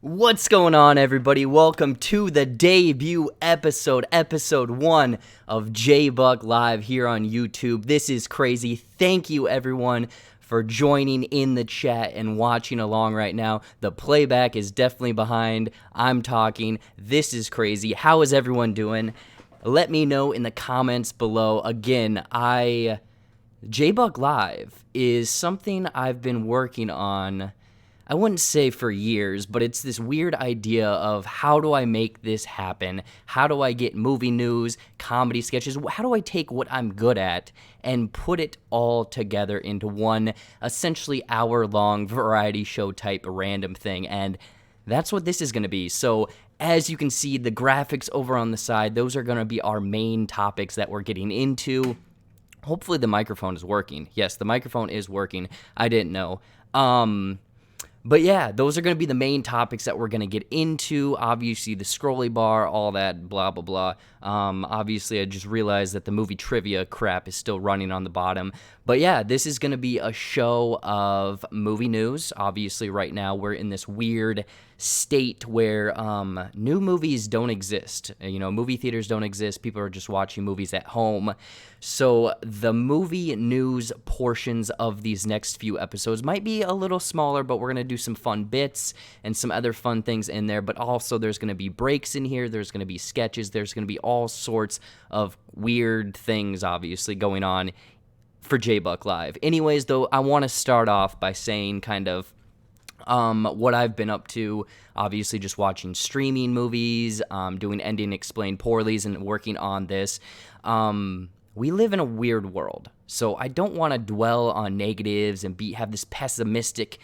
What's going on, everybody? Welcome to the debut episode 1 of JBuck Live here on YouTube. This is crazy. Thank you, everyone, for joining in the chat and watching along right now. The playback is definitely behind. I'm talking. This is crazy. How is everyone doing? Let me know in the comments below. Again, JBuck Live is something I've been working on. I wouldn't say for years, but it's this weird idea of how do I make this happen? How do I get movie news, comedy sketches? How do I take what I'm good at and put it all together into one essentially hour-long variety show type random thing? And that's what this is going to be. So as you can see, the graphics over on the side, those are going to be our main topics that we're getting into. Hopefully the microphone is working. Yes, the microphone is working. I didn't know. But yeah, those are going to be the main topics that we're going to get into. Obviously, the scrolly bar, all that, blah, blah, blah. Obviously, I just realized that the movie trivia crap is still running on the bottom. But yeah, this is going to be a show of movie news. Obviously, right now, we're in this weird state where new movies don't exist. You know, movie theaters don't exist. People are just watching movies at home. So the movie news portions of these next few episodes might be a little smaller, but we're going to do some fun bits and some other fun things in there. But also there's going to be breaks in here. There's going to be sketches. There's going to be all sorts of weird things, obviously, going on for JBuck Live. Anyways, though, I want to start off by saying kind of what I've been up to. Obviously, just watching streaming movies, doing ending explained poorlies, and working on this. We live in a weird world, so I don't want to dwell on negatives and have this pessimistic,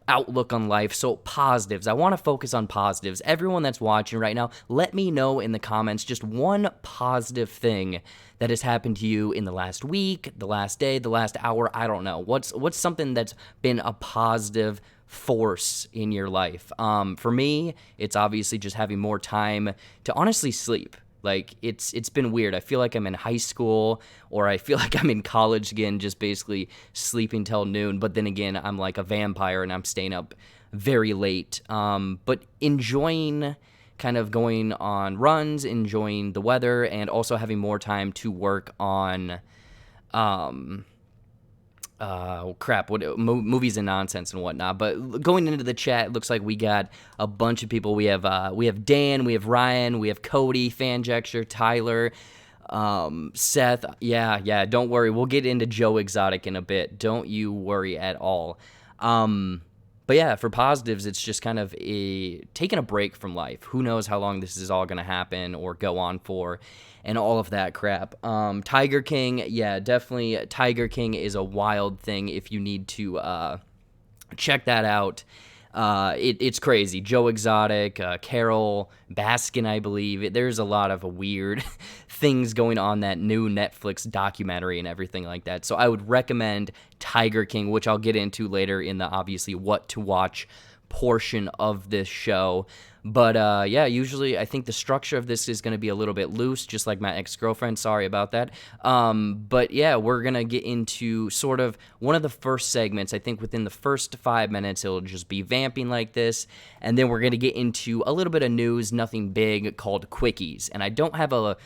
outlook on life. So positives. I want to focus on positives. Everyone that's watching right now, let me know in the comments just one positive thing that has happened to you in the last week, the last day, the last hour. I don't know. What's something that's been a positive force in your life? For me, it's obviously just having more time to honestly sleep. Like, it's been weird. I feel like I'm in high school, or I feel like I'm in college again, just basically sleeping till noon. But then again, I'm like a vampire, and I'm staying up very late. But enjoying kind of going on runs, enjoying the weather, and also having more time to work on movies and nonsense and whatnot. But going into the chat, it looks like we got a bunch of people. We have Dan, we have Ryan, we have Cody, Fanjecture, Tyler, Seth. Yeah, don't worry, we'll get into Joe Exotic in a bit. Don't you worry at all. But yeah, for positives, it's just kind of taking a break from life. Who knows how long this is all going to happen or go on for, and all of that crap. Tiger King, yeah, definitely. Tiger King is a wild thing. If you need to check that out, it's crazy. Joe Exotic, Carol Baskin, I believe. There's a lot of weird things going on, that new Netflix documentary and everything like that. So I would recommend Tiger King, which I'll get into later in the obviously what to watch portion of this show. But yeah, usually I think the structure of this is going to be a little bit loose, just like my ex-girlfriend. Sorry about that. But yeah, we're going to get into sort of one of the first segments. I think within the first 5 minutes, it'll just be vamping like this. And then we're going to get into a little bit of news, nothing big, called Quickies. And I don't have a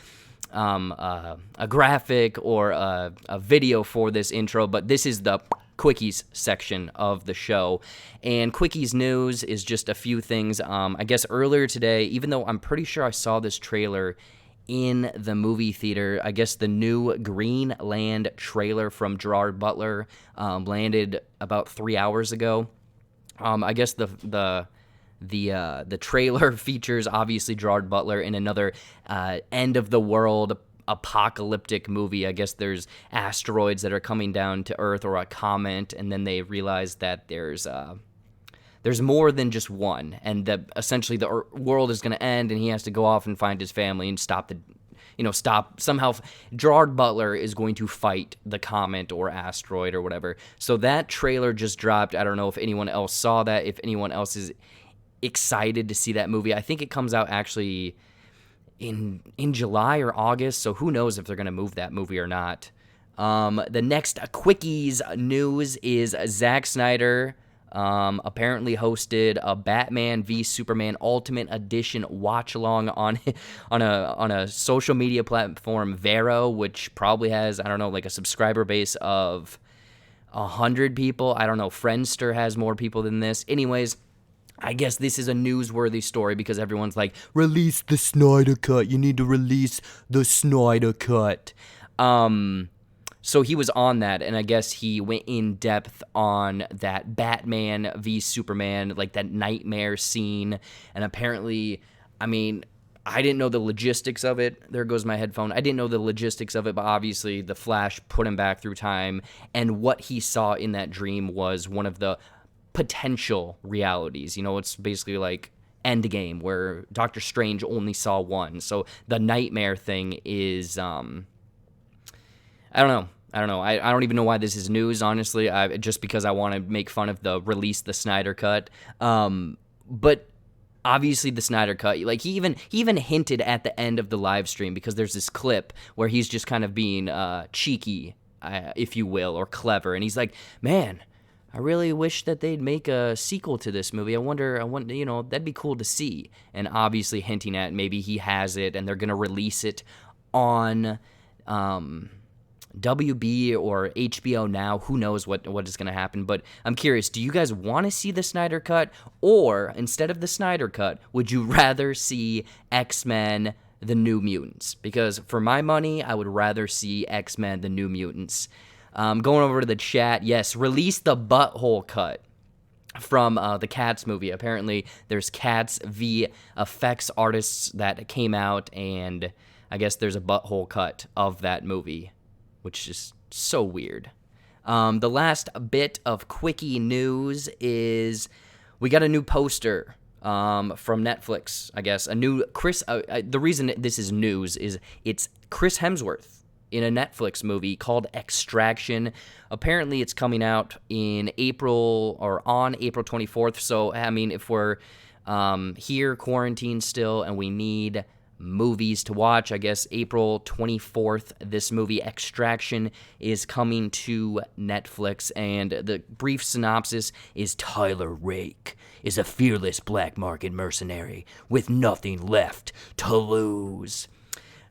graphic or a video for this intro, but this is the Quickies section of the show. And Quickies news is just a few things. I guess earlier today, even though I'm pretty sure I saw this trailer in the movie theater, I guess the new Greenland trailer from Gerard Butler landed about 3 hours ago. I guess the trailer features obviously Gerard Butler in another end of the world apocalyptic movie. I guess there's asteroids that are coming down to Earth, or a comet, and then they realize that there's more than just one, and that essentially the world is going to end, and he has to go off and find his family and stop somehow. Gerard Butler is going to fight the comet or asteroid or whatever. So that trailer just dropped. I don't know if anyone else saw that, if anyone else is excited to see that movie. I think it comes out actually in July or August, so who knows if they're going to move that movie or not. The next Quickies news is Zack Snyder apparently hosted a Batman v Superman Ultimate Edition watch along on a social media platform, Vero, which probably has, I don't know, like a subscriber base of 100 people. I don't know. Friendster has more people than this. Anyways, I guess this is a newsworthy story because everyone's like, release the Snyder Cut. You need to release the Snyder Cut. So he was on that, and I guess he went in depth on that Batman v Superman, like that nightmare scene. And apparently, I mean, I didn't know the logistics of it. There goes my headphone. I didn't know the logistics of it, but obviously the Flash put him back through time, and what he saw in that dream was one of the potential realities. You know, it's basically like Endgame, where Doctor Strange only saw one. So the nightmare thing is, I don't know. I don't even know why this is news, honestly. Just because I want to make fun of the release the Snyder Cut. But obviously the Snyder Cut, like he even hinted at the end of the live stream, because there's this clip where he's just kind of being cheeky, if you will, or clever, and he's like, "Man, I really wish that they'd make a sequel to this movie. I wonder, you know, that'd be cool to see." And obviously hinting at maybe he has it and they're gonna release it on WB or HBO Now. Who knows what is going to happen, but I'm curious, do you guys want to see the Snyder Cut, or instead of the Snyder Cut, would you rather see X-Men The New Mutants? Because for my money, I would rather see X-Men The New Mutants. Going over to the chat, yes, release the butthole cut from the Cats movie. Apparently, there's Cats v effects artists that came out, and I guess there's a butthole cut of that movie, which is so weird. The last bit of quickie news is we got a new poster from Netflix, I guess. A new Chris. The reason this is news is it's Chris Hemsworth in a Netflix movie called Extraction. Apparently, it's coming out in April, or on April 24th. So, I mean, if we're here quarantined still and we need movies to watch, I guess April 24th, this movie Extraction is coming to Netflix, and the brief synopsis is Tyler Rake is a fearless black market mercenary with nothing left to lose.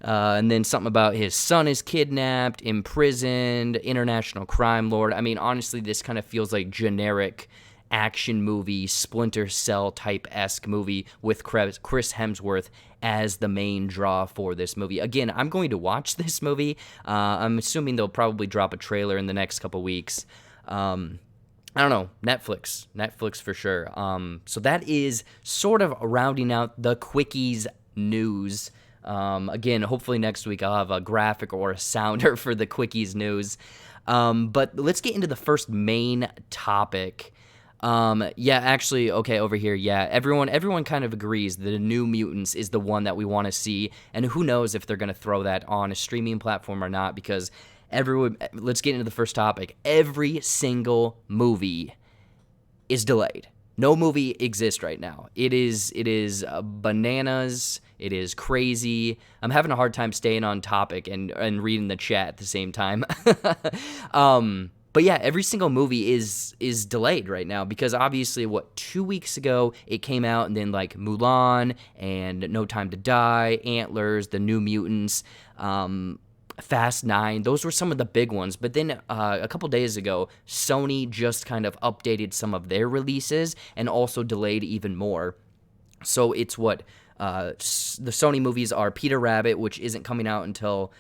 And then something about his son is kidnapped, imprisoned, international crime lord. I mean, honestly, this kind of feels like generic action movie, Splinter Cell type-esque movie with Chris Hemsworth as the main draw for this movie. Again, I'm going to watch this movie. I'm assuming they'll probably drop a trailer in the next couple weeks. I don't know, Netflix for sure. So that is sort of rounding out the quickies news. Again, hopefully next week I'll have a graphic or a sounder for the quickies news. But let's get into the first main topic. Actually, okay, over here, yeah, everyone kind of agrees that the New Mutants is the one that we want to see, and who knows if they're going to throw that on a streaming platform or not, because let's get into the first topic. Every single movie is delayed. No movie exists right now. It is bananas. It is crazy. I'm having a hard time staying on topic and reading the chat at the same time. But yeah, every single movie is delayed right now because obviously, 2 weeks ago it came out, and then like Mulan and No Time to Die, Antlers, The New Mutants, Fast 9, those were some of the big ones. But then a couple days ago, Sony just kind of updated some of their releases and also delayed even more. So it's the Sony movies are Peter Rabbit, which isn't coming out until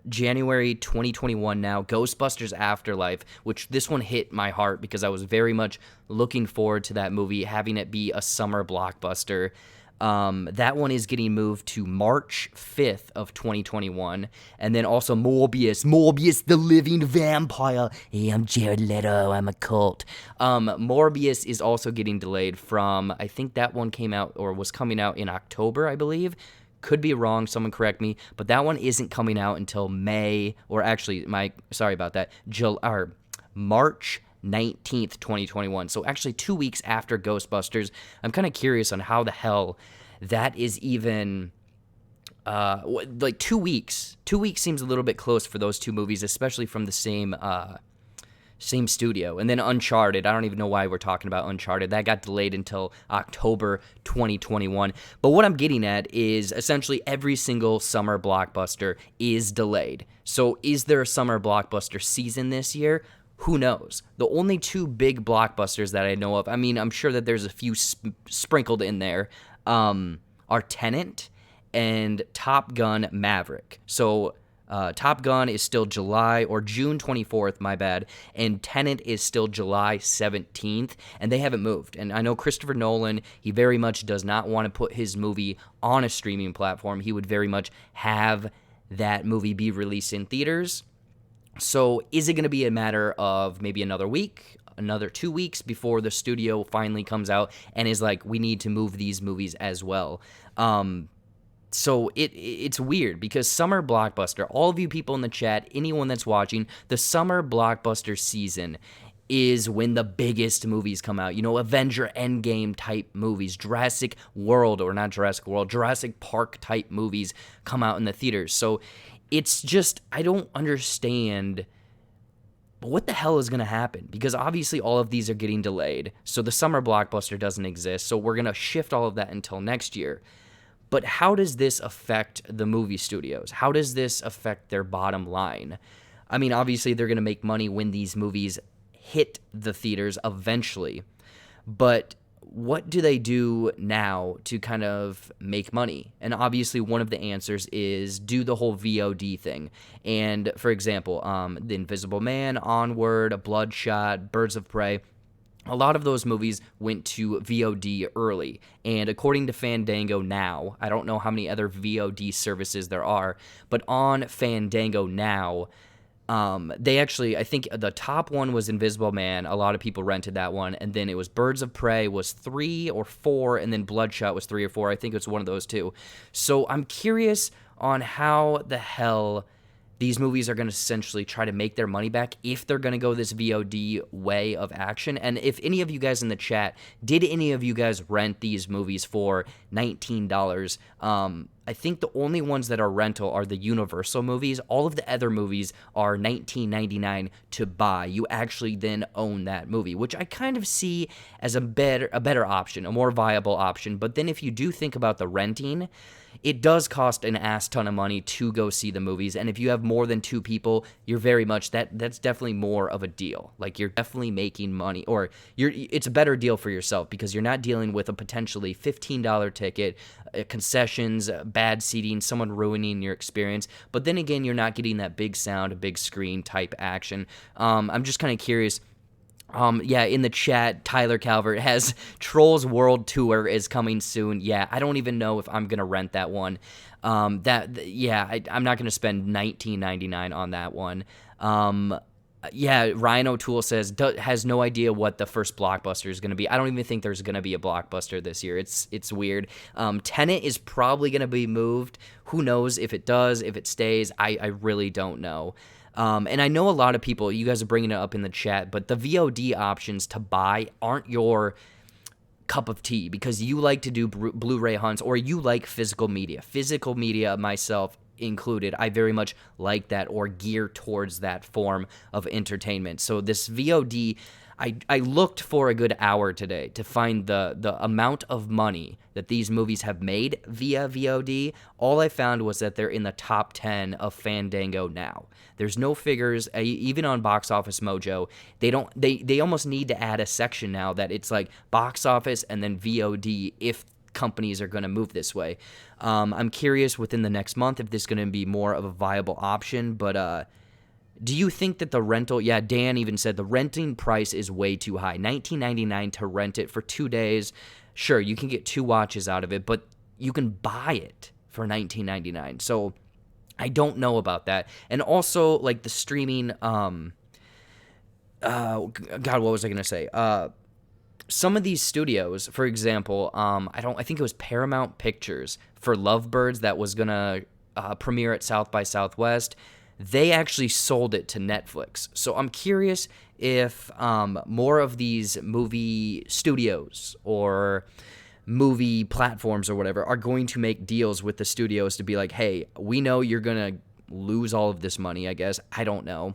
January 2021 now. Ghostbusters Afterlife, which this one hit my heart because I was very much looking forward to that movie, having it be a summer blockbuster. That one is getting moved to March 5th of 2021. And then also Morbius the Living Vampire. Hey, I'm Jared Leto, I'm a cult. Morbius is also getting delayed from, I think that one came out or was coming out in October, I believe. Could be wrong, someone correct me, but that one isn't coming out until May, or actually, March 19th, 2021. So actually 2 weeks after Ghostbusters. I'm kind of curious on how the hell that is even, 2 weeks. 2 weeks seems a little bit close for those two movies, especially from the same Same studio. And then Uncharted, I don't even know why we're talking about Uncharted. That got delayed until October 2021. But what I'm getting at is essentially every single summer blockbuster is delayed. So is there a summer blockbuster season this year? Who knows? The only two big blockbusters that I know of, I mean, I'm sure that there's a few sprinkled in there, are Tenet and Top Gun Maverick. So Top Gun is still June 24th, my bad, and Tenet is still July 17th, and they haven't moved. And I know Christopher Nolan, he very much does not want to put his movie on a streaming platform. He would very much have that movie be released in theaters. So is it going to be a matter of maybe another week, another 2 weeks before the studio finally comes out and is like, we need to move these movies as well? So it's weird because summer blockbuster, all of you people in the chat, anyone that's watching, the summer blockbuster season is when the biggest movies come out. You know, Avenger Endgame type movies, Jurassic Park type movies come out in the theaters. So it's just, I don't understand what the hell is going to happen, because obviously all of these are getting delayed. So the summer blockbuster doesn't exist. So we're going to shift all of that until next year. But how does this affect the movie studios? How does this affect their bottom line? I mean, obviously they're going to make money when these movies hit the theaters eventually. But what do they do now to kind of make money? And obviously one of the answers is do the whole VOD thing. And for example, The Invisible Man, Onward, Bloodshot, Birds of Prey, a lot of those movies went to VOD early, and according to Fandango now, I don't know how many other VOD services there are, but on Fandango now, they actually, I think the top one was Invisible Man. A lot of people rented that one, and then it was Birds of Prey was 3 or 4, and then Bloodshot was 3 or 4. I think it's one of those two. So I'm curious on how the hell these movies are going to essentially try to make their money back if they're going to go this VOD way of action. And if any of you guys in the chat, did any of you guys rent these movies for $19? I think the only ones that are rental are the Universal movies. All of the other movies are $19.99 to buy. You actually then own that movie, which I kind of see as a better option, a more viable option. But then if you do think about the renting, it does cost an ass ton of money to go see the movies, and if you have more than 2 people, you're very much that's definitely more of a deal. Like, you're definitely making money, or it's a better deal for yourself because you're not dealing with a potentially $15 ticket, concessions, bad seating, someone ruining your experience. But then again, you're not getting that big sound, big screen type action. I'm just kind of curious. Yeah, in the chat, Tyler Calvert has Trolls World Tour is coming soon. Yeah, I don't even know if I'm gonna rent that one. I'm not gonna spend $19.99 on that one. Yeah, Ryan O'Toole says has no idea what the first blockbuster is gonna be. I don't even think there's gonna be a blockbuster this year. It's weird. Tenet is probably gonna be moved. Who knows if it does, if it stays? I really don't know. And I know a lot of people, you guys are bringing it up in the chat, but the VOD options to buy aren't your cup of tea because you like to do Blu-ray hunts or you like physical media. Physical media, myself included, I very much like that or gear towards that form of entertainment. So this VOD, I looked for a good hour today to find the amount of money that these movies have made via VOD. All I found was that they're in the top 10 of Fandango now. There's no figures, even on Box Office Mojo. They almost need to add a section now that it's like box office and then VOD if companies are going to move this way. I'm curious within the next month if this is going to be more of a viable option, but do you think that the rental, yeah, Dan even said the renting price is way too high. $19.99 to rent it for 2 days. Sure, you can get 2 watches out of it, but you can buy it for $19.99. So I don't know about that. And also, like the streaming, God, what was I going to say? Some of these studios, for example, I think it was Paramount Pictures for Lovebirds that was going to premiere at South by Southwest. They actually sold it to Netflix. So I'm curious if more of these movie studios or movie platforms or whatever are going to make deals with the studios to be like, hey, we know you're going to lose all of this money, I guess. I don't know.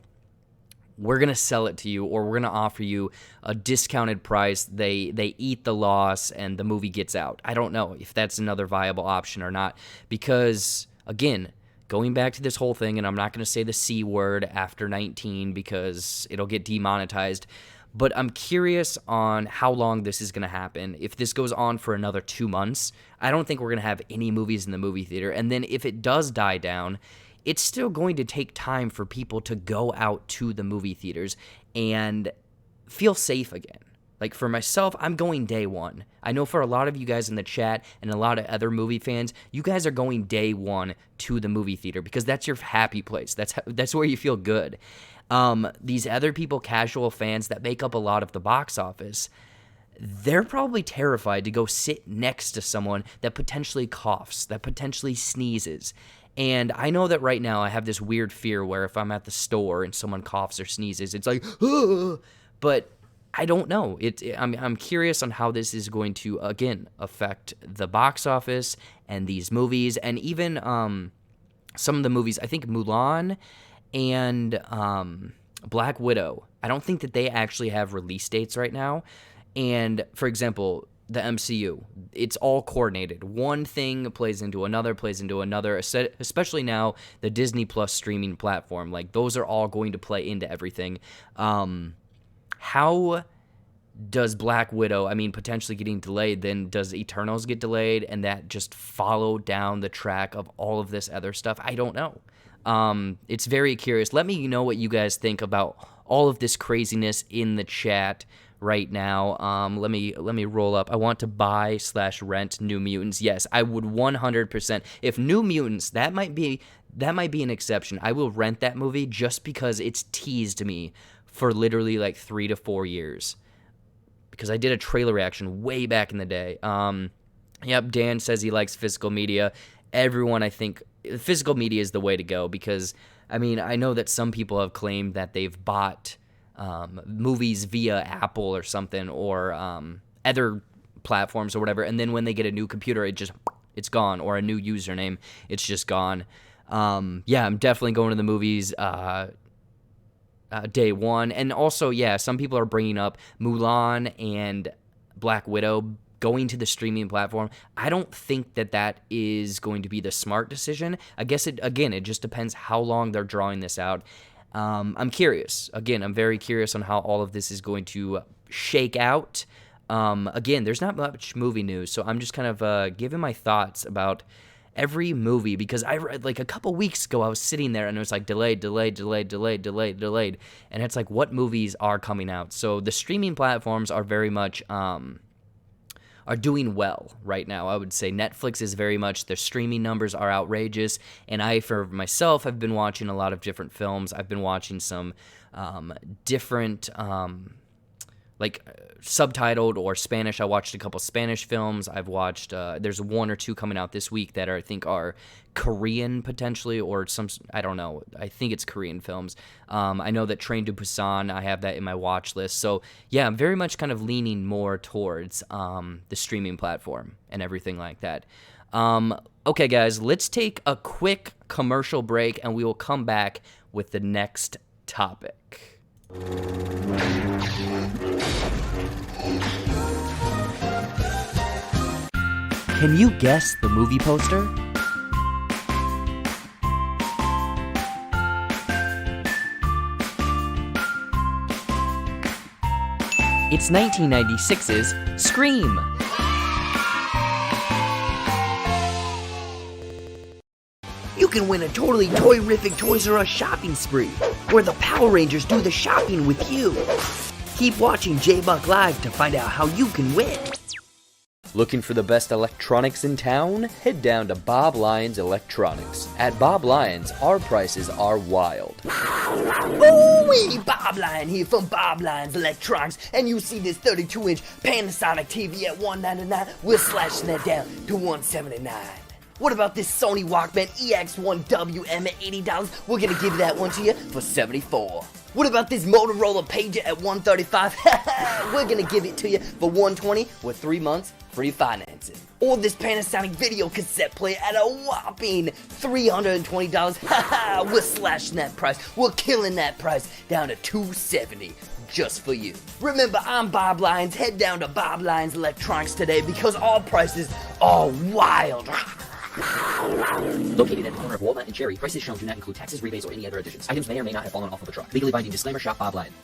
we're going to sell it to you, or we're going to offer you a discounted price. They eat the loss and the movie gets out. I don't know if that's another viable option or not, because, again, going back to this whole thing, and I'm not going to say the C word after 19 because it'll get demonetized, but I'm curious on how long this is going to happen. If this goes on for another 2 months, I don't think we're going to have any movies in the movie theater. And then if it does die down, it's still going to take time for people to go out to the movie theaters and feel safe again. Like, for myself, I'm going day one. I know for a lot of you guys in the chat and a lot of other movie fans, you guys are going day one to the movie theater because that's your happy place. That's where you feel good. These other people, casual fans that make up a lot of the box office, they're probably terrified to go sit next to someone that potentially coughs, that potentially sneezes. And I know that right now I have this weird fear where if I'm at the store and someone coughs or sneezes, it's like, ugh! But I don't know. I'm curious on how this is going to, again, affect the box office and these movies, and even some of the movies. I think Mulan and Black Widow, I don't think that they actually have release dates right now. And, for example, the MCU, it's all coordinated. One thing plays into another, especially now the Disney Plus streaming platform. Like, those are all going to play into everything. How does Black Widow, potentially getting delayed, then does Eternals get delayed and that just follow down the track of all of this other stuff? I don't know. It's very curious. Let me know what you guys think about all of this craziness in the chat right now. Let me roll up. I want to buy/rent New Mutants. Yes, I would 100%. If New Mutants, that might be an exception. I will rent that movie just because it's teased me for literally like 3 to 4 years. Because I did a trailer reaction way back in the day. Yep, Dan says he likes physical media. Everyone, I think, physical media is the way to go because, I know that some people have claimed that they've bought movies via Apple or something, or other platforms or whatever, and then when they get a new computer, it's gone, or a new username, it's just gone. Yeah, I'm definitely going to the movies day one. And also, yeah, some people are bringing up Mulan and Black Widow going to the streaming platform. I don't think that is going to be the smart decision. I guess it just depends how long they're drawing this out. I'm curious. Again, I'm very curious on how all of this is going to shake out. Again, there's not much movie news, so I'm just kind of giving my thoughts about every movie, because I read, like, a couple weeks ago, I was sitting there and it was like delayed, and it's like, what movies are coming out? So the streaming platforms are very much are doing well right now. I would say Netflix is very much, their streaming numbers are outrageous, and I, for myself, have been watching a lot of different films. I've been watching some different, subtitled or Spanish. I watched a couple Spanish films. I've watched, there's 1 or 2 coming out this week that I think are Korean potentially, or some, I don't know. I think it's Korean films. I know that Train to Busan, I have that in my watch list. So yeah, I'm very much kind of leaning more towards the streaming platform and everything like that. Okay, guys, let's take a quick commercial break and we will come back with the next topic. Can you guess the movie poster? It's 1996's Scream! You can win a totally toy-rific Toys R Us shopping spree, where the Power Rangers do the shopping with you. Keep watching JBuck Live to find out how you can win. Looking for the best electronics in town? Head down to Bob Lyons Electronics. At Bob Lyons, our prices are wild. Ooh-wee! Bob Lyons here from Bob Lyons Electronics, and you see this 32-inch Panasonic TV at $199, we're slashing that down to $179. What about this Sony Walkman EX1WM at $80? We're gonna give that one to you for $74. What about this Motorola Pager at $135? We're gonna give it to you for $120 with 3 months free financing. Or this Panasonic video cassette player at a whopping $320. Haha, we're slashing that price. We're killing that price down to $270 just for you. Remember, I'm Bob Lyons. Head down to Bob Lyons Electronics today because all prices are wild. Located at the corner of Walnut and Cherry, prices shown do not include taxes, rebates, or any other additions. Items may or may not have fallen off of a truck. Legally binding disclaimer, shop Bob Lyons.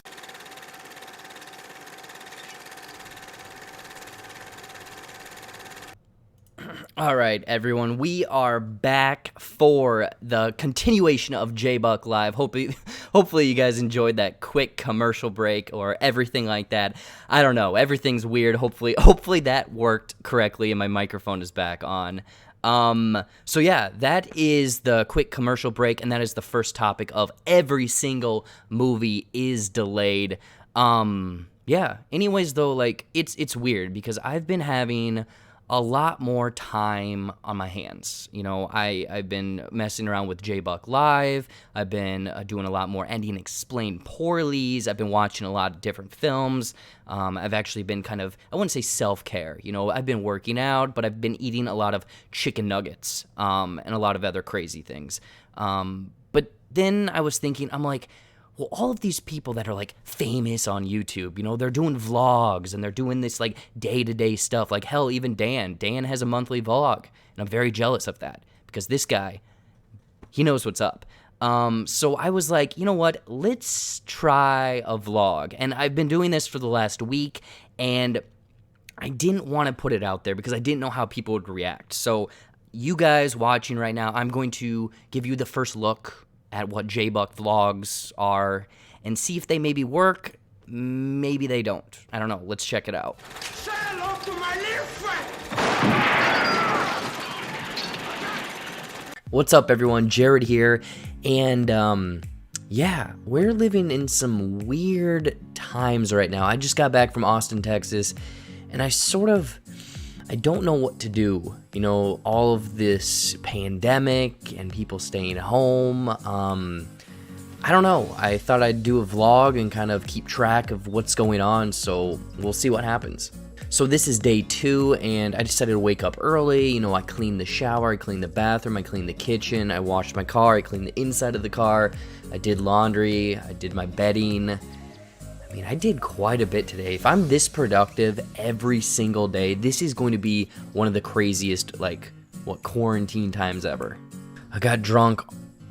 All right, everyone, we are back for the continuation of JBuck Live. Hopefully you guys enjoyed that quick commercial break or everything like that. I don't know, everything's weird. Hopefully that worked correctly and my microphone is back on. So yeah, that is the quick commercial break, and that is the first topic of every single movie is delayed. Yeah, anyways though, like, it's weird because I've been having a lot more time on my hands. You know, I've been messing around with JBuck Live. I've been doing a lot more ending explained poorlies. I've been watching a lot of different films. I've actually been kind of, I wouldn't say self-care. You know, I've been working out, but I've been eating a lot of chicken nuggets and a lot of other crazy things. But then I was thinking, I'm like, well, all of these people that are, like, famous on YouTube, you know, they're doing vlogs, and they're doing this, like, day-to-day stuff. Like, hell, even Dan. Dan has a monthly vlog, and I'm very jealous of that, because this guy, he knows what's up. So I was like, you know what, let's try a vlog. And I've been doing this for the last week, and I didn't want to put it out there, because I didn't know how people would react. So you guys watching right now, I'm going to give you the first look at what JBuck vlogs are and see if they maybe work. Maybe they don't. I don't know. Let's check it out. Say hello to my little friend. What's up, everyone? Jared here. And yeah, we're living in some weird times right now. I just got back from Austin, Texas, and I don't know what to do. You know, all of this pandemic and people staying home. I don't know. I thought I'd do a vlog and kind of keep track of what's going on, so we'll see what happens. So this is day 2, and I decided to wake up early. You know, I cleaned the shower, I cleaned the bathroom, I cleaned the kitchen, I washed my car, I cleaned the inside of the car, I did laundry, I did my bedding. I mean, I did quite a bit today. If I'm this productive every single day, this is going to be one of the craziest, like, quarantine times ever. I got drunk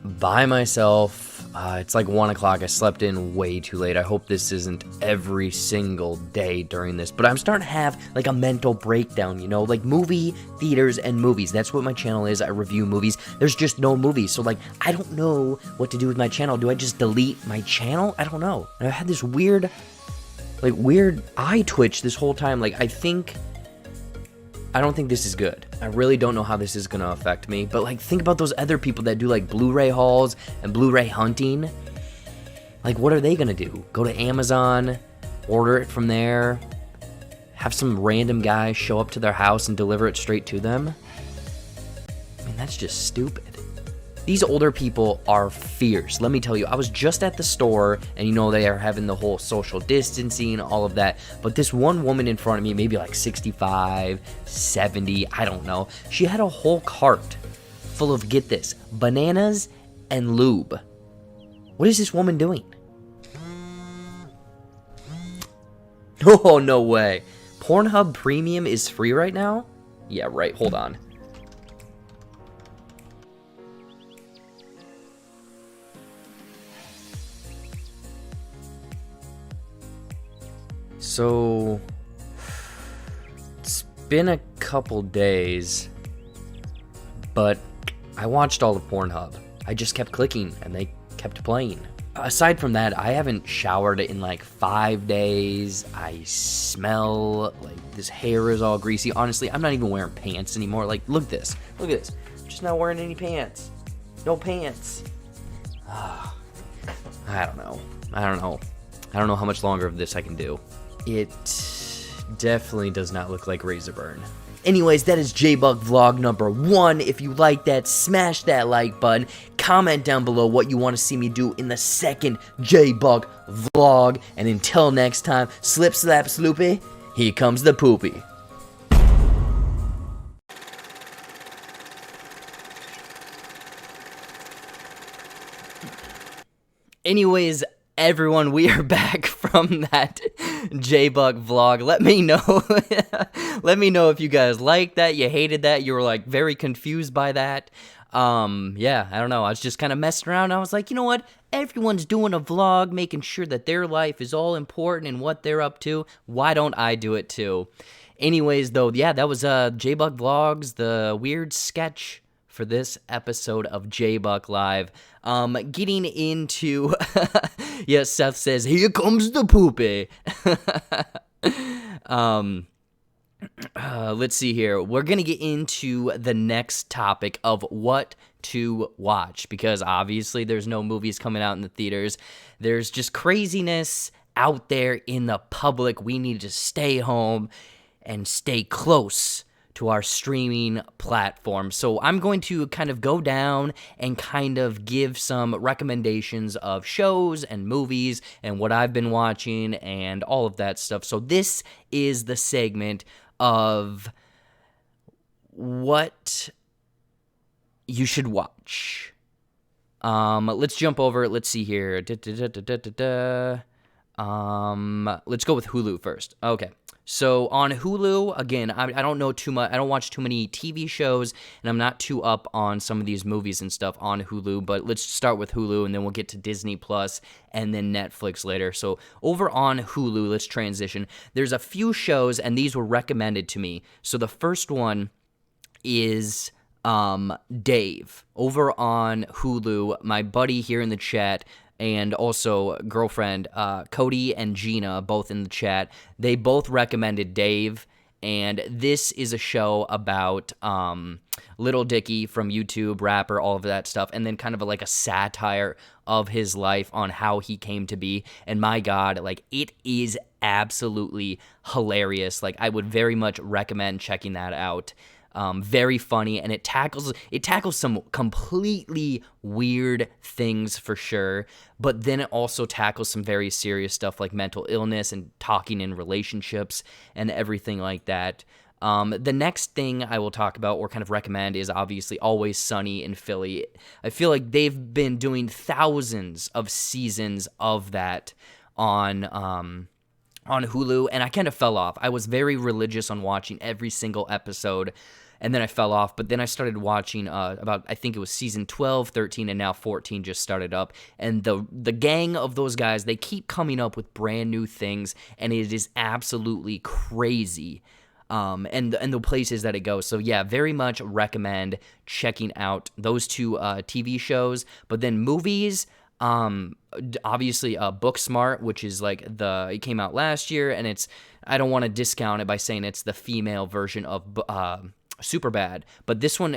by myself. It's like 1 o'clock. I slept in way too late. I hope this isn't every single day during this, but I'm starting to have, like, a mental breakdown, you know? Like, movie theaters and movies. That's what my channel is. I review movies. There's just no movies, so, like, I don't know what to do with my channel. Do I just delete my channel? I don't know. And I had this weird eye twitch this whole time. Like, I don't think this is good. I really don't know how this is gonna affect me, but, like, think about those other people that do, like, Blu-ray hauls and Blu-ray hunting. Like, what are they gonna do? Go to Amazon, order it from there, have some random guy show up to their house and deliver it straight to them? I mean, that's just stupid. These older people are fierce. Let me tell you, I was just at the store, and you know, they are having the whole social distancing, all of that. But this one woman in front of me, maybe like 65, 70, I don't know. She had a whole cart full of, get this, bananas and lube. What is this woman doing? Oh, no way. Pornhub Premium is free right now? Yeah, right. Hold on. So, it's been a couple days, but I watched all of Pornhub. I just kept clicking, and they kept playing. Aside from that, I haven't showered in like 5 days. I smell like this hair is all greasy. Honestly, I'm not even wearing pants anymore. Like, look at this. Look at this. I'm just not wearing any pants. No pants. I don't know. I don't know how much longer of this I can do. It definitely does not look like razor burn. Anyways, that is JBuck vlog number 1. If you like that, smash that like button. Comment down below what you want to see me do in the second JBuck vlog. And until next time, slip, slap, sloopy, here comes the poopy. Anyways, everyone, we are back from that JBuck vlog. Let me know. Let me know if you guys liked that, you hated that, you were like very confused by that. Yeah, I don't know. I was just kind of messing around. I was like, you know what? Everyone's doing a vlog, making sure that their life is all important and what they're up to. Why don't I do it too? Anyways, though, yeah, that was JBuck Vlogs, the weird sketch for this episode of JBuck Live. Getting into, yes, Seth says, here comes the poopy. Let's see here. We're going to get into the next topic of what to watch, because obviously there's no movies coming out in the theaters. There's just craziness out there in the public. We need to stay home and stay close to our streaming platform. So I'm going to kind of go down and kind of give some recommendations of shows and movies and what I've been watching and all of that stuff. So this is the segment of what you should watch. Let's jump over it. Let's see here. Let's go with Hulu first. Okay. So on Hulu, again, I don't know too much. I don't watch too many TV shows, and I'm not too up on some of these movies and stuff on Hulu. But let's start with Hulu, and then we'll get to Disney Plus and then Netflix later. So over on Hulu, let's transition. There's a few shows, and these were recommended to me. So the first one is Dave over on Hulu. My buddy here in the chat, and also girlfriend, Cody and Gina, both in the chat, they both recommended Dave, and this is a show about Little Dicky from YouTube, rapper, all of that stuff, and then kind of like a satire of his life on how he came to be, and my God, like, it is absolutely hilarious. Like, I would very much recommend checking that out. Very funny, and it tackles some completely weird things for sure, but then it also tackles some very serious stuff like mental illness and talking in relationships and everything like that. The next thing I will talk about or kind of recommend is obviously Always Sunny in Philly. I feel like they've been doing thousands of seasons of that on Hulu, and I kind of fell off. I was very religious on watching every single episode, and then I fell off, but then I started watching about, I think it was season 12, 13, and now 14 just started up, and the gang of those guys, they keep coming up with brand new things, and it is absolutely crazy, and the places that it goes. So yeah, very much recommend checking out those two TV shows, but then movies, obviously Booksmart, which is like it came out last year, and I don't want to discount it by saying it's the female version of Superbad, but this one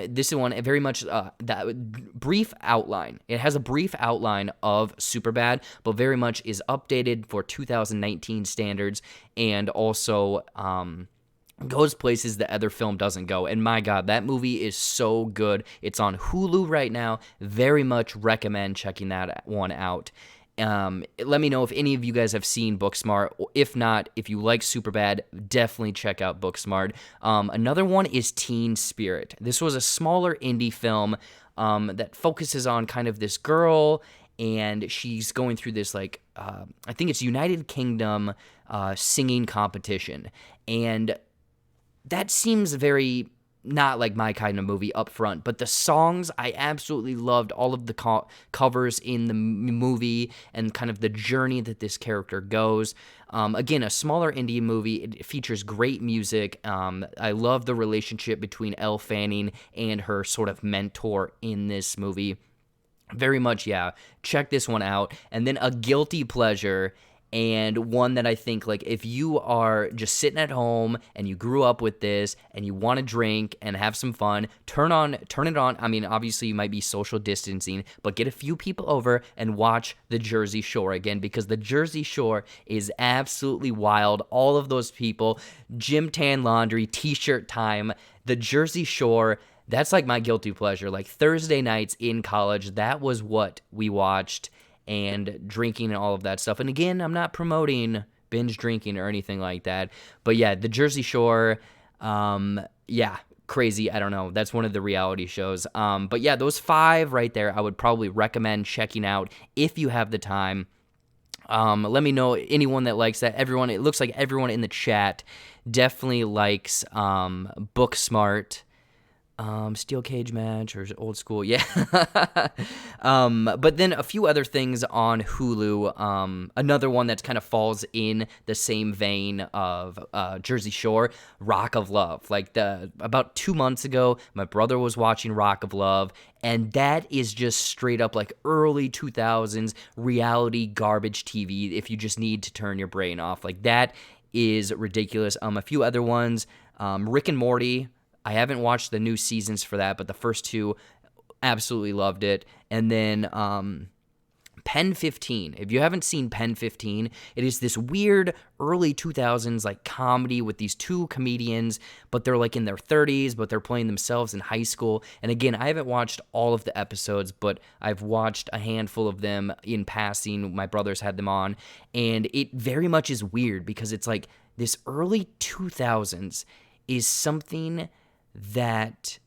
very much that brief outline. It has a brief outline of Superbad, but very much is updated for 2019 standards, and also goes places the other film doesn't go. And my God, that movie is so good. It's on Hulu right now. Very much recommend checking that one out. Let me know if any of you guys have seen Booksmart. If not, if you like Superbad, definitely check out Booksmart. Another one is Teen Spirit. This was a smaller indie film that focuses on kind of this girl, and she's going through this, like, I think it's United Kingdom singing competition. And that seems very not like my kind of movie up front, but the songs, I absolutely loved all of the covers in the movie and kind of the journey that this character goes. Again, a smaller indie movie. It features great music. I love the relationship between Elle Fanning and her sort of mentor in this movie. Very much, yeah, check this one out. And then a guilty pleasure, and one that I think, like, if you are just sitting at home and you grew up with this and you want to drink and have some fun, turn it on. I mean, obviously you might be social distancing, but get a few people over and watch The Jersey Shore again, because The Jersey Shore is absolutely wild. All of those people, gym tan laundry, t-shirt time, The Jersey Shore, that's like my guilty pleasure. Like Thursday nights in college, that was what we watched, and drinking and all of that stuff. And again, I'm not promoting binge drinking or anything like that, but yeah, The Jersey Shore, yeah, crazy. I don't know. That's one of the reality shows. But yeah, those 5 right there, I would probably recommend checking out if you have the time. Let me know anyone that likes that. Everyone, it looks like everyone in the chat definitely likes Booksmart. Steel cage match or old school, yeah. But then a few other things on Hulu. Another one that kind of falls in the same vein of Jersey Shore, Rock of Love. Like about 2 months ago, my brother was watching Rock of Love, and that is just straight up like early 2000s reality garbage TV. If you just need to turn your brain off, like that is ridiculous. A few other ones, Rick and Morty. I haven't watched the new seasons for that, but the first 2, absolutely loved it. And then Pen 15. If you haven't seen Pen 15, it is this weird early 2000s like comedy with these 2 comedians, but they're like in their 30s, but they're playing themselves in high school. And again, I haven't watched all of the episodes, but I've watched a handful of them in passing. My brothers had them on, and it very much is weird because it's like this early 2000s is something that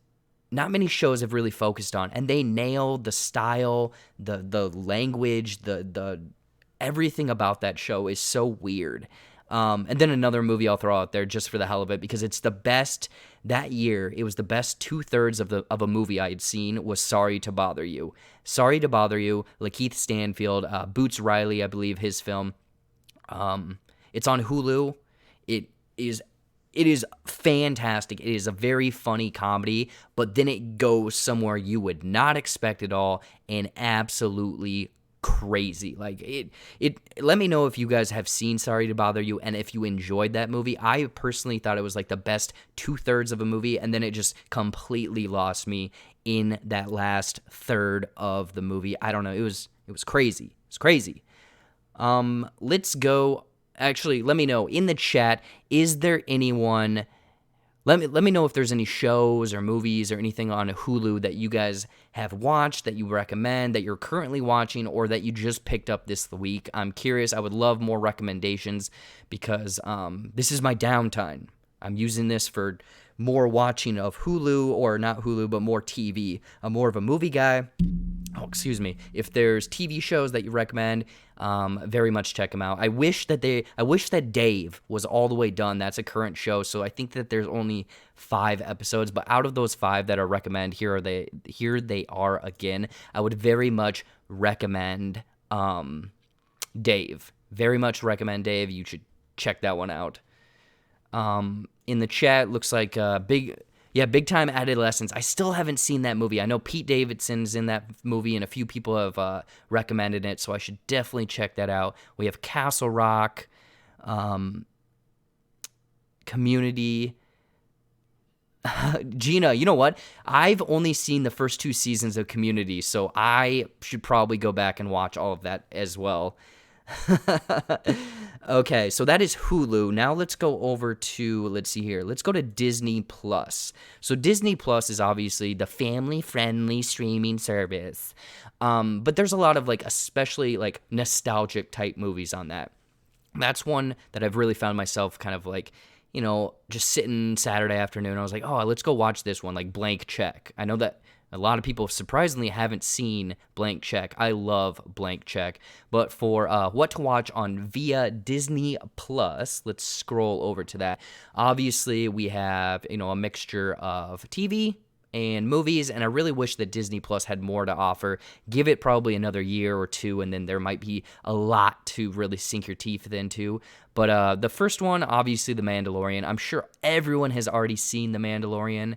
not many shows have really focused on, and they nailed the style, the language, the everything about that show is so weird. And then another movie I'll throw out there just for the hell of it, because it's the best that year. It was the best 2/3 of a movie I had seen was Sorry to Bother You. Sorry to Bother You, Lakeith Stanfield, Boots Riley, I believe his film. It's on Hulu. It is fantastic. It is a very funny comedy, but then it goes somewhere you would not expect at all, and absolutely crazy. Like it let me know if you guys have seen Sorry to Bother You and if you enjoyed that movie. I personally thought it was like the best 2/3 of a movie, and then it just completely lost me in that last third of the movie. I don't know. It was crazy. It's crazy. Let's go. Actually, let me know in the chat, is there anyone, let me know if there's any shows or movies or anything on Hulu that you guys have watched, that you recommend, that you're currently watching, or that you just picked up this week. I'm curious. I would love more recommendations because this is my downtime. I'm using this for more watching of Hulu, or not Hulu, but more TV. I'm more of a movie guy. Oh, excuse me. If there's TV shows that you recommend, very much check them out. I wish that Dave was all the way done. That's a current show, so I think that there's only 5 episodes. But out of those 5 that I recommend, here they are again. I would very much recommend Dave. Very much recommend Dave. You should check that one out. In the chat, looks like Big Time Adolescence. I still haven't seen that movie. I know Pete Davidson's in that movie, and a few people have recommended it, so I should definitely check that out. We have Castle Rock, Community. Gina, you know what? I've only seen the first 2 seasons of Community, so I should probably go back and watch all of that as well. Okay, so that is Hulu. Now let's go over to, let's see here. Let's go to Disney Plus. So Disney Plus is obviously the family-friendly streaming service. But there's a lot of like, especially like nostalgic type movies on that. That's one that I've really found myself kind of like, you know, just sitting Saturday afternoon. I was like, oh, let's go watch this one, like Blank Check. I know that a lot of people surprisingly haven't seen Blank Check. I love Blank Check. But for what to watch on via Disney Plus, let's scroll over to that. Obviously, we have, you know, a mixture of TV and movies, and I really wish that Disney Plus had more to offer. Give it probably another year or 2, and then there might be a lot to really sink your teeth into. But the first one, obviously, The Mandalorian. I'm sure everyone has already seen The Mandalorian.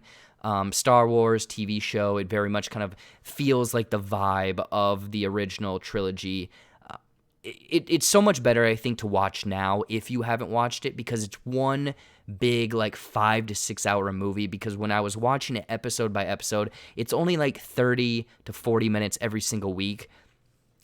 Star Wars TV show. It very much kind of feels like the vibe of the original trilogy. It's so much better, I think, to watch now if you haven't watched it, because it's one big like 5 to 6 hour movie. Because when I was watching it episode by episode, it's only like 30 to 40 minutes every single week.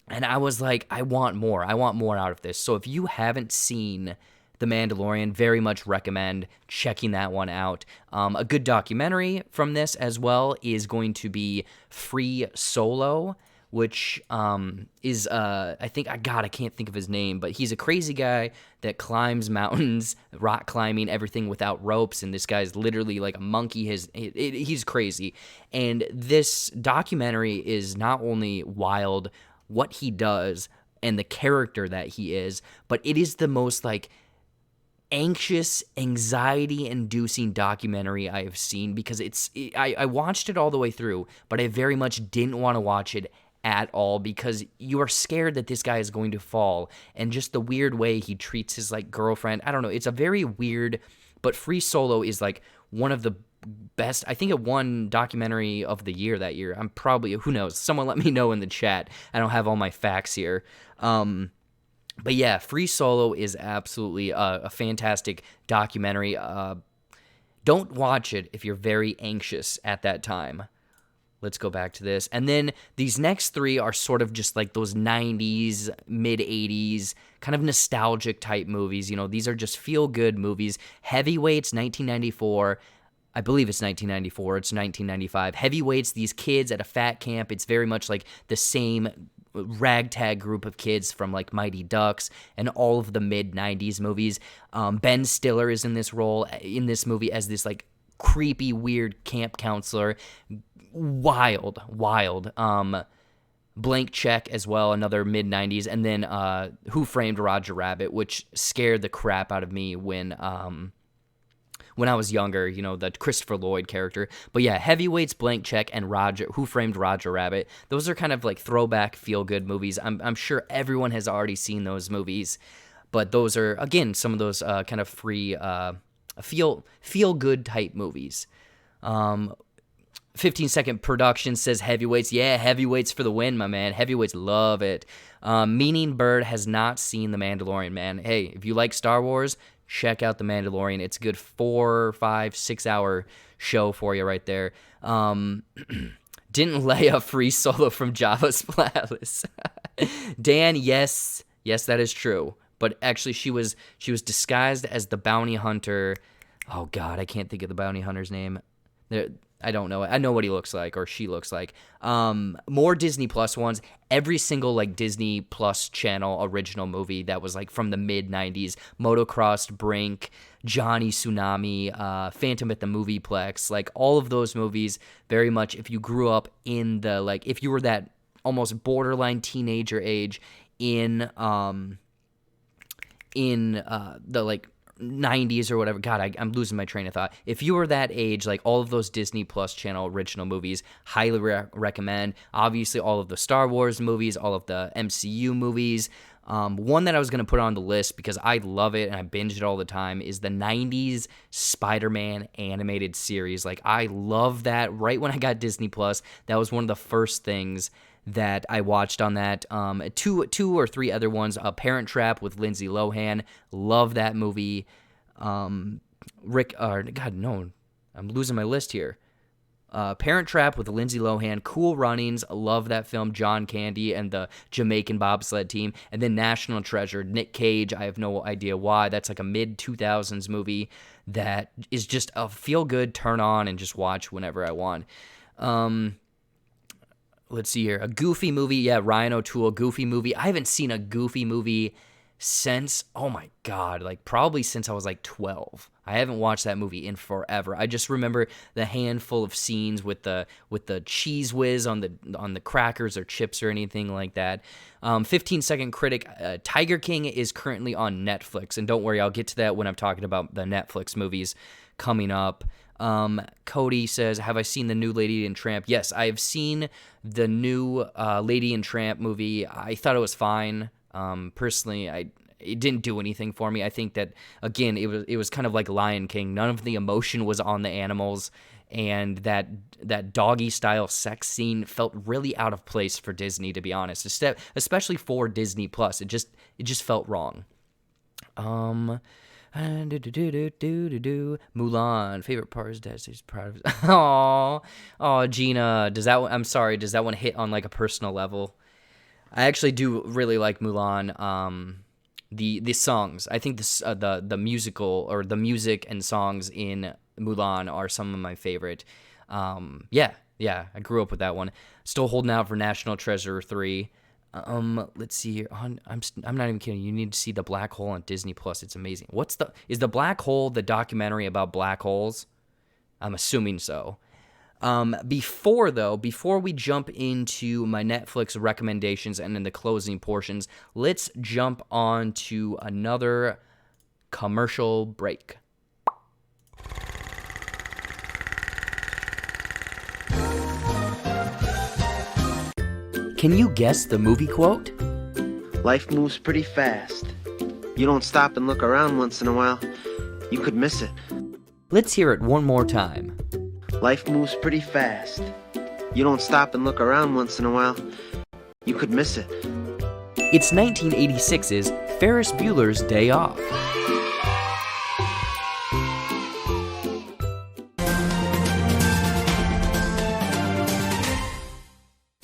And I was like, I want more out of this. So if you haven't seen The Mandalorian, very much recommend checking that one out. A good documentary from this as well is going to be Free Solo, which is I think I can't think of his name, but he's a crazy guy that climbs mountains, rock climbing, everything without ropes, and this guy's literally like a monkey. He's crazy, and this documentary is not only wild what he does and the character that he is, but it is the most like anxious, anxiety-inducing documentary I have seen, because I watched it all the way through, but I very much didn't want to watch it at all, because you are scared that this guy is going to fall, and just the weird way he treats his like girlfriend. I don't know. It's a very weird, but Free Solo is like one of the best. I think it won documentary of the year that year. I'm probably, who knows? Someone let me know in the chat. I don't have all my facts here. But yeah, Free Solo is absolutely a fantastic documentary. Don't watch it if you're very anxious at that time. Let's go back to this. And then these next three are sort of just like those 90s, mid-80s, kind of nostalgic type movies. You know, these are just feel-good movies. Heavyweights, 1994. I believe it's 1994. It's 1995. Heavyweights, these kids at a fat camp. It's very much like the same ragtag group of kids from like Mighty Ducks and all of the mid-90s movies. Ben Stiller is in this role, in this movie, as this like creepy, weird camp counselor. Wild. Blank Check as well, another mid-90s. And then Who Framed Roger Rabbit, which scared the crap out of me when I was younger, you know, the Christopher Lloyd character. But yeah, Heavyweights, Blank Check, and Who Framed Roger Rabbit. Those are kind of like throwback feel-good movies. I'm sure everyone has already seen those movies, but those are, again, some of those kind of free feel-good type movies. 15-second production says Heavyweights. Yeah, Heavyweights for the win, my man. Heavyweights, love it. Meaning Bird has not seen The Mandalorian, man. Hey, if you like Star Wars, check out The Mandalorian. It's a good 4, 5, 6 hour show for you right there. Didn't Leia Free Solo from Java's playlist? Dan, yes, that is true. But actually, she was disguised as the bounty hunter. Oh God, I can't think of the bounty hunter's name. I don't know. I know what he looks like, or she looks like. More Disney Plus ones. Every single like Disney Plus channel original movie that was like from the mid-90s. Motocrossed Brink, Johnny Tsunami, Phantom at the Movieplex. Like all of those movies, very much if you grew up in the, like, if you were that almost borderline teenager age in the like 90s or whatever. God, I'm losing my train of thought. If you were that age, like all of those Disney Plus channel original movies, highly recommend. Obviously, all of the Star Wars movies, all of the MCU movies. One that I was going to put on the list because I love it and I binge it all the time is the 90s Spider-Man animated series. Like, I love that. Right when I got Disney Plus, that was one of the first things that I watched on that. Two or three other ones. Parent Trap with Lindsay Lohan. Love that movie. God, no, I'm losing my list here. Parent Trap with Lindsay Lohan. Cool Runnings. Love that film. John Candy and the Jamaican bobsled team. And then National Treasure. Nick Cage. I have no idea why. That's like a mid-2000s movie that is just a feel-good, turn on, and just watch whenever I want. Let's see here. A Goofy movie. Yeah, Ryan O'Toole, Goofy movie. I haven't seen a Goofy movie since, oh my God, like probably since I was like 12. I haven't watched that movie in forever. I just remember the handful of scenes with the cheese whiz on the crackers or chips or anything like that. 15-second critic. Tiger King is currently on Netflix, and don't worry, I'll get to that when I'm talking about the Netflix movies coming up. Cody says, have I seen the new Lady and Tramp? Yes, I have seen the new Lady and Tramp movie. I thought it was fine. Personally, it didn't do anything for me. I think that, again, it was kind of like Lion King. None of the emotion was on the animals, and that doggy style sex scene felt really out of place for Disney, to be honest. Especially for Disney Plus. It just felt wrong. Mulan, favorite part is that she's proud of it. Oh, Gina, does that one hit on like a personal level? I actually do really like Mulan. The songs, I think the musical, or the music and songs in Mulan are some of my favorite. Yeah, Yeah, I grew up with that one. Still holding out for National Treasure 3. Let's see here. I'm not even kidding. You need to see The Black Hole on Disney Plus. It's amazing. Is The Black Hole the documentary about black holes? I'm assuming so. Before we jump into my Netflix recommendations and in the closing portions, let's jump on to another commercial break. Can you guess the movie quote? Life moves pretty fast. You don't stop and look around once in a while, you could miss it. Let's hear it one more time. Life moves pretty fast. You don't stop and look around once in a while, you could miss it. It's 1986's Ferris Bueller's Day Off.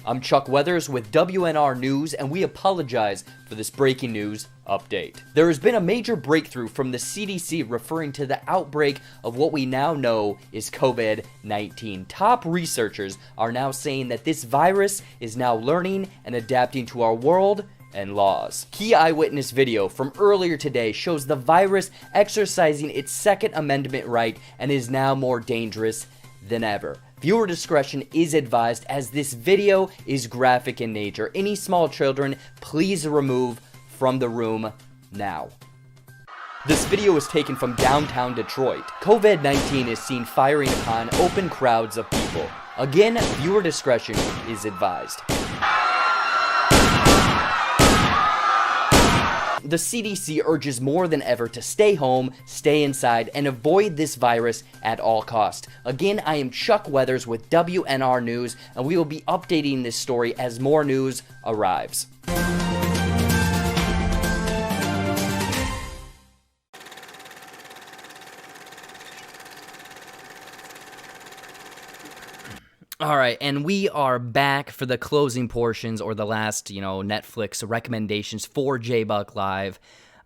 I'm Chuck Weathers with WNR News, and we apologize for this breaking news update. There has been a major breakthrough from the CDC referring to the outbreak of what we now know is COVID-19. Top researchers are now saying that this virus is now learning and adapting to our world and laws. Key eyewitness video from earlier today shows the virus exercising its Second Amendment right and is now more dangerous than ever. Viewer discretion is advised as this video is graphic in nature. Any small children, please remove from the room now. This video is taken from downtown Detroit. COVID-19 is seen firing upon open crowds of people. Again, viewer discretion is advised. The CDC urges more than ever to stay home, stay inside, and avoid this virus at all costs. Again, I am Chuck Weathers with WNR News, and we will be updating this story as more news arrives. All right, and we are back for the closing portions, or the last, Netflix recommendations for JBuck Live.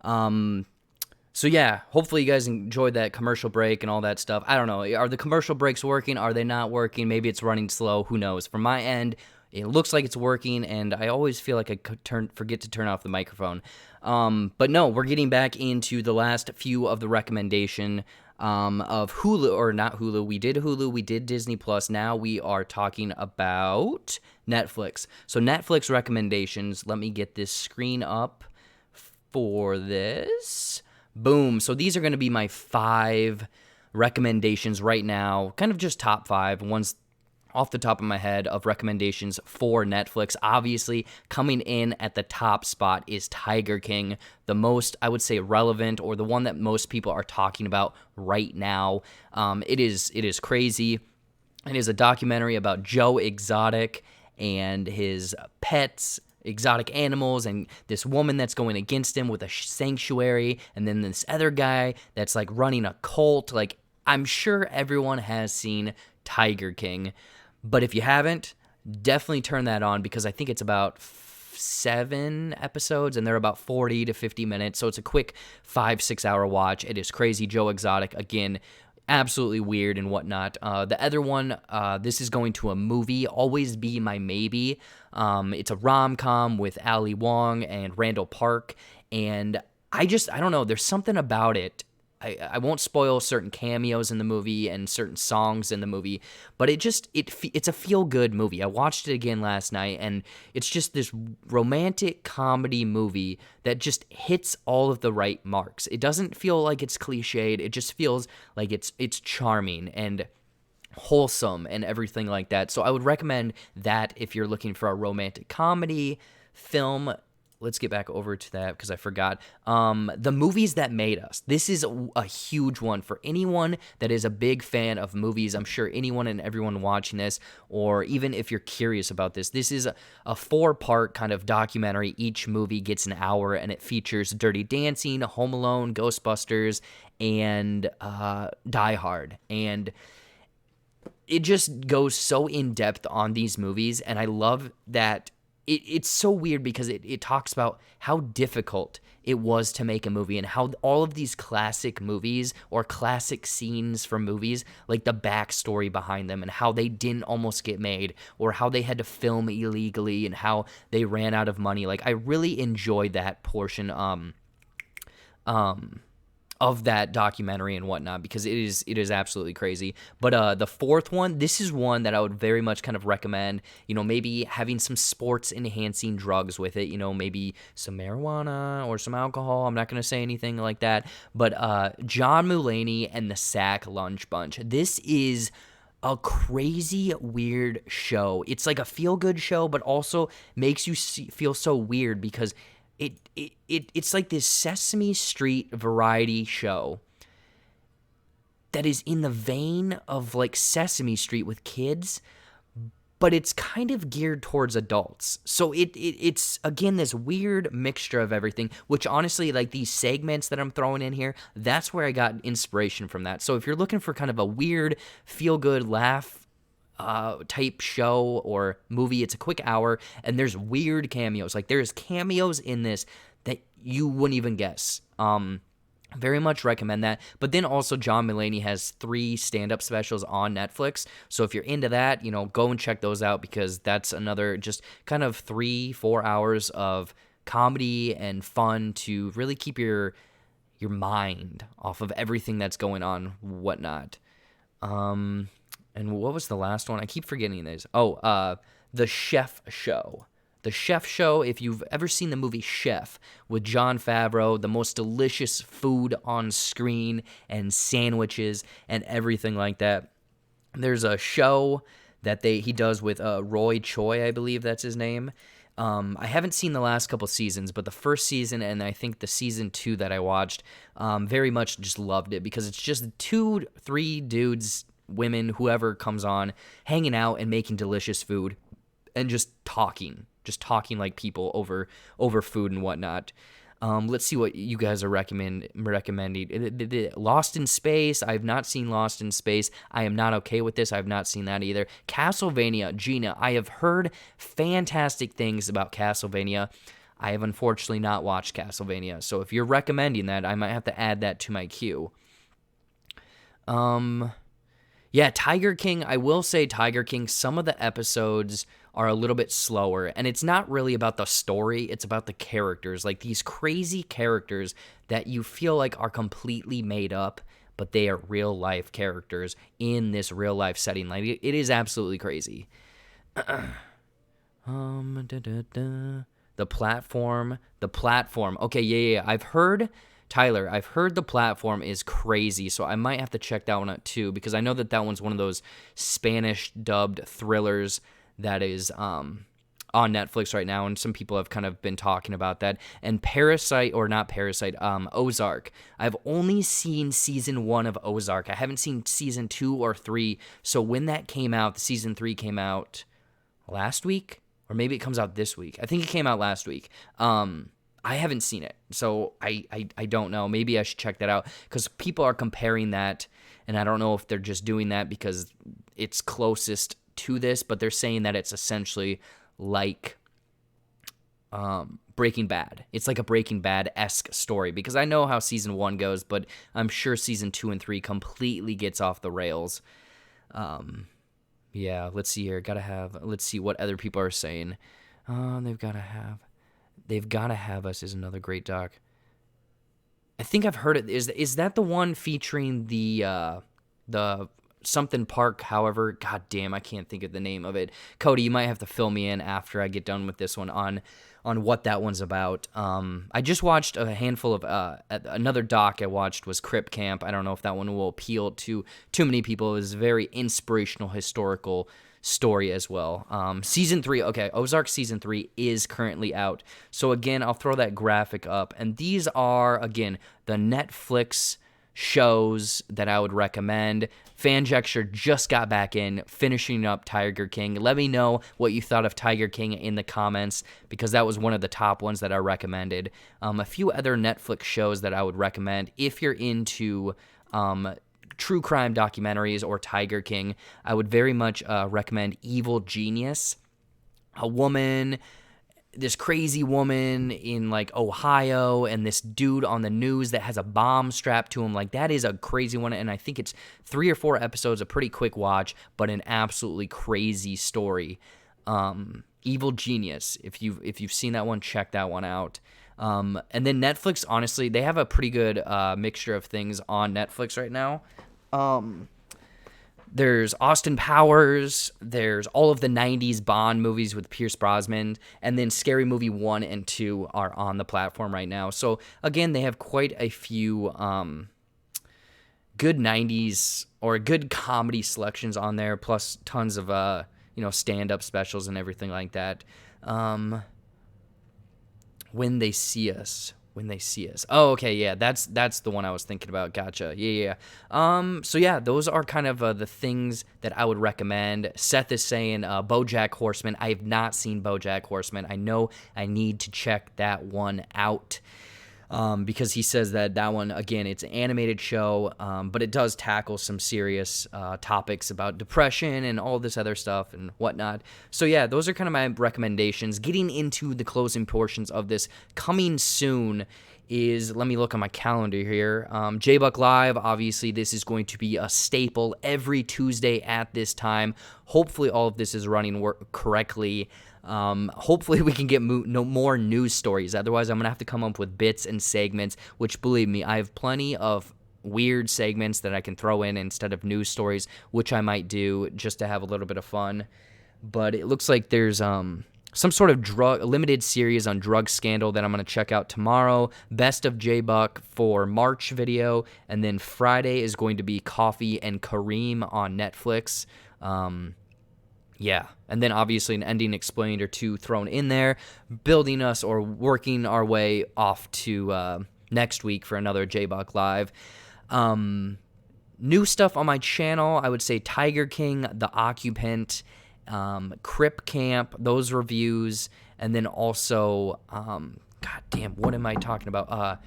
So yeah, hopefully you guys enjoyed that commercial break and all that stuff. I don't know, are the commercial breaks working? Are they not working? Maybe it's running slow. Who knows? From my end, it looks like it's working, and I always feel like I could forget to turn off the microphone. But no, we're getting back into the last few of the recommendation of Hulu, or not Hulu. We did Hulu, we did Disney Plus. Now we are talking about Netflix. So Netflix recommendations. Let me get this screen up for this. Boom. So these are going to be my 5 recommendations right now. Kind of just top 5 ones off the top of my head of recommendations for Netflix. Obviously, coming in at the top spot is Tiger King, the most, I would say, relevant, or the one that most people are talking about right now. It is crazy. It is a documentary about Joe Exotic and his pets, exotic animals, and this woman that's going against him with a sanctuary, and then this other guy that's like running a cult. Like, I'm sure everyone has seen Tiger King. But if you haven't, definitely turn that on, because I think it's about 7 episodes and they're about 40 to 50 minutes. So it's a quick 5-6 hour watch. It is crazy. Joe Exotic, again, absolutely weird and whatnot. The other one, this is going to a movie, Always Be My Maybe. It's a rom-com with Ali Wong and Randall Park. And I don't know, there's something about it. I won't spoil certain cameos in the movie and certain songs in the movie, but it's a feel-good movie. I watched it again last night, and it's just this romantic comedy movie that just hits all of the right marks. It doesn't feel like it's cliched. It just feels like it's charming and wholesome and everything like that. So I would recommend that if you're looking for a romantic comedy film. Let's get back over to that because I forgot. The Movies That Made Us. This is a huge one for anyone that is a big fan of movies. I'm sure anyone and everyone watching this, or even if you're curious about this, this is a 4-part kind of documentary. Each movie gets an hour, and it features Dirty Dancing, Home Alone, Ghostbusters, and Die Hard. And it just goes so in depth on these movies, and I love that it's so weird because it talks about how difficult it was to make a movie and how all of these classic movies or classic scenes from movies, like the backstory behind them and how they didn't almost get made or how they had to film illegally and how they ran out of money. Like, I really enjoyed that portion of that documentary and whatnot, because it is absolutely crazy. But the fourth one, this is one that I would very much kind of recommend, maybe having some sports enhancing drugs with it, maybe some marijuana or some alcohol. I'm not going to say anything like that, but John Mulaney and the Sack Lunch Bunch. This is a crazy, weird show. It's like a feel-good show, but also makes you feel so weird because it's like this Sesame Street variety show that is in the vein of like Sesame Street with kids, but it's kind of geared towards adults. So it's again this weird mixture of everything, which honestly, like these segments that I'm throwing in here, that's where I got inspiration from that. So if you're looking for kind of a weird, feel-good, laugh type show or movie, it's a quick hour, and there's weird cameos. Like, there's cameos in this that you wouldn't even guess. Very much recommend that. But then also John Mulaney has 3 stand-up specials on Netflix. So if you're into that, go and check those out, because that's another just kind of 3-4 hours of comedy and fun to really keep your mind off of everything that's going on, whatnot. And what was the last one? I keep forgetting these. The Chef Show. The Chef Show, if you've ever seen the movie Chef with Jon Favreau, the most delicious food on screen and sandwiches and everything like that. There's a show that he does with Roy Choi, I believe that's his name. I haven't seen the last couple seasons, but the first season and I think the season 2 that I watched, very much just loved it, because it's just 2-3 dudes, women, whoever comes on, hanging out and making delicious food and just talking like people over food and whatnot. Let's see what you guys are recommending. Lost in Space. I have not seen Lost in Space. I am not okay with this. I have not seen that either. Castlevania. Gina, I have heard fantastic things about Castlevania. I have unfortunately not watched Castlevania. So if you're recommending that, I might have to add that to my queue. Yeah, Tiger King. I will say Tiger King, some of the episodes are a little bit slower, and it's not really about the story, it's about the characters, like these crazy characters that you feel like are completely made up, but they are real life characters in this real life setting. Like, it is absolutely crazy. The Platform. Okay, yeah. I've heard The Platform is crazy, so I might have to check that one out too, because I know that one's one of those Spanish dubbed thrillers that is on Netflix right now, and some people have kind of been talking about that. And Ozark. I've only seen season 1 of Ozark. I haven't seen season 2 or 3, so when that came out, the season 3 came out last week, or maybe it comes out this week. I think it came out last week. I haven't seen it, so I don't know. Maybe I should check that out, because people are comparing that, and I don't know if they're just doing that because it's closest to this, but they're saying that it's essentially like Breaking Bad. It's like a Breaking Bad-esque story, because I know how season 1 goes, but I'm sure season 2 and 3 completely gets off the rails. Yeah, let's see here. Let's see what other people are saying. They've Gotta Have Us is another great doc. I think I've heard it. Is that the one featuring the something park? However, god damn, I can't think of the name of it. Cody, you might have to fill me in after I get done with this one on what that one's about. I just watched a handful of another doc I watched was Crip Camp. I don't know if that one will appeal to too many people. It was a very inspirational historical story as well. Season 3, okay, Ozark season 3 is currently out. So again, I'll throw that graphic up, and these are again the Netflix shows that I would recommend. Fanjexture just got back in, finishing up Tiger King. Let me know what you thought of Tiger King in the comments, because that was one of the top ones that I recommended. A few other Netflix shows that I would recommend if you're into true crime documentaries or Tiger King. I would very much recommend Evil Genius. A woman this crazy woman in like Ohio and this dude on the news that has a bomb strapped to him. Like, that is a crazy one, and I think it's 3 or 4 episodes, a pretty quick watch, but an absolutely crazy story. Evil Genius, if you've seen that one, check that one out. And then Netflix, honestly, they have a pretty good mixture of things on Netflix right now. There's Austin Powers, there's all of the 90s Bond movies with Pierce Brosnan, and then Scary Movie 1 and 2 are on the platform right now. So, again, they have quite a few good 90s or good comedy selections on there, plus tons of, stand-up specials and everything like that. When They See Us. Oh, okay, yeah, that's the one I was thinking about. Gotcha. Yeah. So yeah, those are kind of the things that I would recommend. Seth is saying BoJack Horseman. I have not seen BoJack Horseman. I know I need to check that one out. Because he says that one, again, it's an animated show, but it does tackle some serious topics about depression and all this other stuff and whatnot. So yeah, those are kind of my recommendations. Getting into the closing portions of this, coming soon is, let me look on my calendar here, JBuck Live. Obviously, this is going to be a staple every Tuesday at this time. Hopefully, all of this is running correctly. Hopefully we can get more news stories. Otherwise, I'm going to have to come up with bits and segments, which, believe me, I have plenty of weird segments that I can throw in instead of news stories, which I might do just to have a little bit of fun. But it looks like there's some sort of limited series on drug scandal that I'm going to check out tomorrow. Best of JBuck for March video. And then Friday is going to be Coffee and Kareem on Netflix. Yeah, and then obviously an ending explained or two thrown in there, building us or working our way off to next week for another JBuck Live. New stuff on my channel, I would say Tiger King, The Occupant, Crip Camp, those reviews, and then also, god damn, what am I talking about?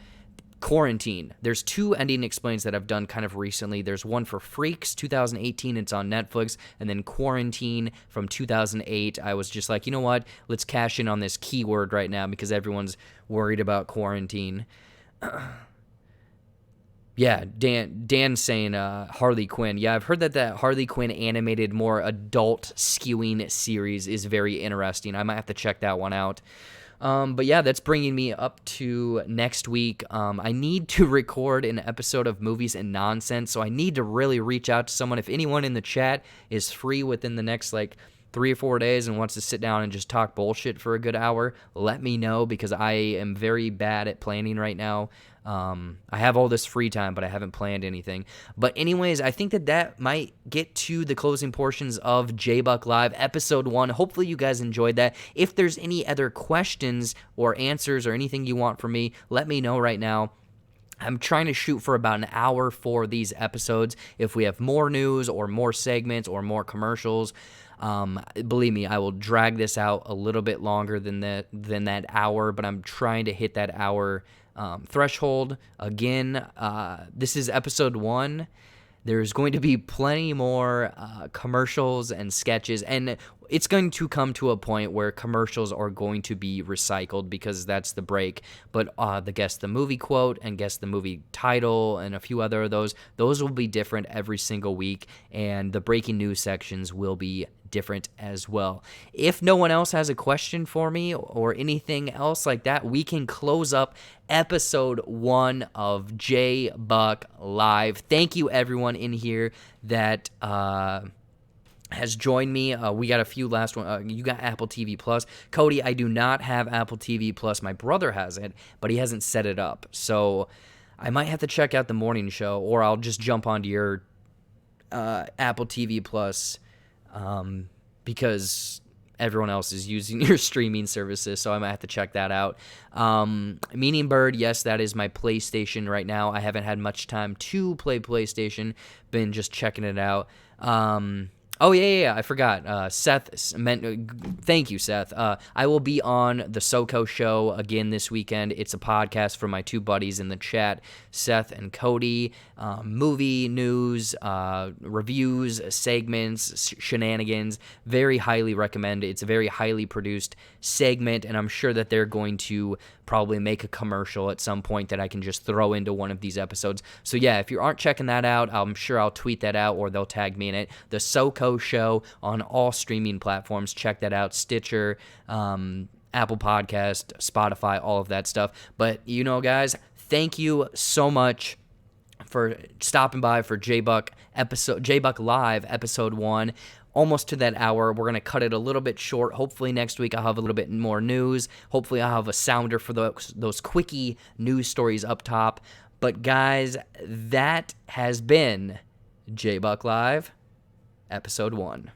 Quarantine. There's 2 ending explains that I've done kind of recently. There's one for Freaks 2018, it's on Netflix, and then Quarantine from 2008. I was just like, you know what, let's cash in on this keyword right now because everyone's worried about quarantine. Yeah, Dan saying Harley Quinn. Yeah, I've heard that Harley Quinn animated, more adult skewing series is very interesting. I might have to check that one out. But yeah, that's bringing me up to next week. I need to record an episode of Movies and Nonsense, so I need to really reach out to someone. If anyone in the chat is free within the next 3 or 4 days and wants to sit down and just talk bullshit for a good hour, let me know because I am very bad at planning right now. I have all this free time, but I haven't planned anything. But anyways, I think that might get to the closing portions of JBuck Live Episode 1. Hopefully you guys enjoyed that. If there's any other questions or answers or anything you want from me, let me know right now. I'm trying to shoot for about an hour for these episodes. If we have more news or more segments or more commercials, believe me, I will drag this out a little bit longer than that hour, but I'm trying to hit that hour threshold. Again, this is episode 1. There's going to be plenty more commercials and sketches, and it's going to come to a point where commercials are going to be recycled because that's the break. But the Guess the Movie quote and Guess the Movie title and a few other of those will be different every single week, and the breaking news sections will be different as well. If no one else has a question for me or anything else like that, we can close up episode 1 of JBuck Live. Thank you everyone in here that has joined me. We got a few last one. You got Apple TV Plus. Cody, I do not have Apple TV Plus. My brother has it, but he hasn't set it up. So I might have to check out the morning show, or I'll just jump onto your Apple TV Plus because everyone else is using your streaming services, so I might have to check that out. Meaning Bird, yes, that is my PlayStation right now. I haven't had much time to play PlayStation, been just checking it out. Oh, yeah, I forgot. Seth meant, thank you, Seth. I will be on the SoCo show again this weekend. It's a podcast for my two buddies in the chat, Seth and Cody. Movie news, reviews, segments, shenanigans. Very highly recommend. It's a very highly produced segment, and I'm sure that they're going to probably make a commercial at some point that I can just throw into one of these episodes. So yeah, if you aren't checking that out, I'm sure I'll tweet that out or they'll tag me in it. The SoCo show on all streaming platforms. Check that out. Stitcher, Apple Podcast, Spotify, all of that stuff. But guys, thank you so much for stopping by for JBuck Live episode 1. Almost to that hour. We're going to cut it a little bit short. Hopefully next week I'll have a little bit more news. Hopefully I'll have a sounder for those quickie news stories up top. But guys, that has been JBuck Live episode 1.